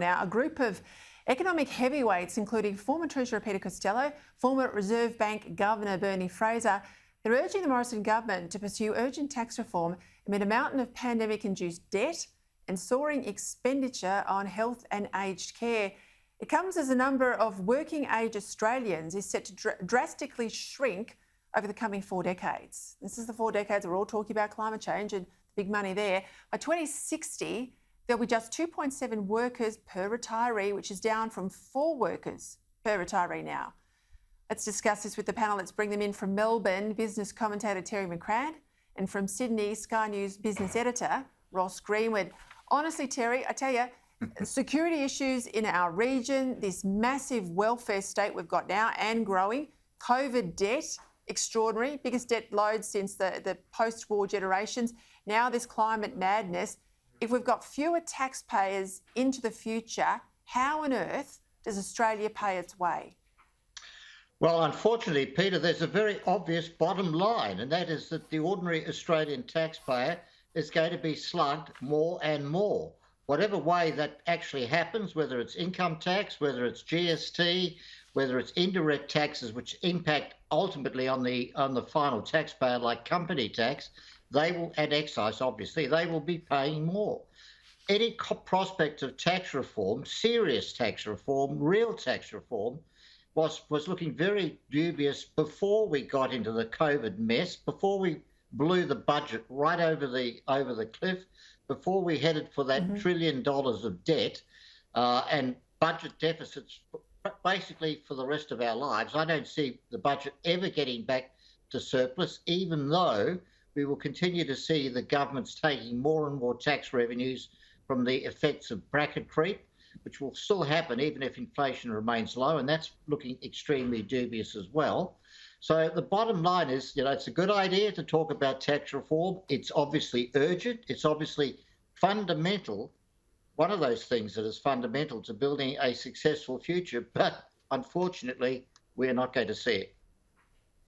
Now, a group of economic heavyweights, including former Treasurer Peta Credlin, former Reserve Bank Governor Bernie Fraser, they're urging the Morrison government to pursue urgent tax reform amid a mountain of pandemic-induced debt and soaring expenditure on health and aged care. It comes as the number of working-age Australians is set to drastically shrink over the coming 4 decades. This is the 4 decades we're all talking about climate change and big money there. By 2060, there'll be just 2.7 workers per retiree, which is down from 4 workers per retiree now. Let's discuss this with the panel. Let's bring them in from Melbourne, business commentator Terry McCrann, and from Sydney, Sky News business editor Ross Greenwood. Honestly, Terry, I tell you, security issues in our region, this massive welfare state we've got now and growing, COVID debt, extraordinary, biggest debt load since the post-war generations, now this climate madness. If we've got fewer taxpayers into the future, how on earth does Australia pay its way? Well, unfortunately, Peter, there's a very obvious bottom line, and that is that the ordinary Australian taxpayer is going to be slugged more and more. Whatever way that actually happens, whether it's income tax, whether it's GST, whether it's indirect taxes, which impact ultimately on the final taxpayer, like company tax, they will, and excise, obviously, they will be paying more. Any prospect of tax reform, serious tax reform, real tax reform, was looking very dubious before we got into the COVID mess, before we blew the budget right over the cliff, before we headed for that $1 trillion of debt and budget deficits basically for the rest of our lives. I don't see the budget ever getting back to surplus, even though we will continue to see the governments taking more and more tax revenues from the effects of bracket creep, which will still happen even if inflation remains low, and that's looking extremely dubious as well. So the bottom line is, it's a good idea to talk about tax reform. It's obviously urgent. It's obviously fundamental, one of those things that is fundamental to building a successful future, but unfortunately, we're not going to see it.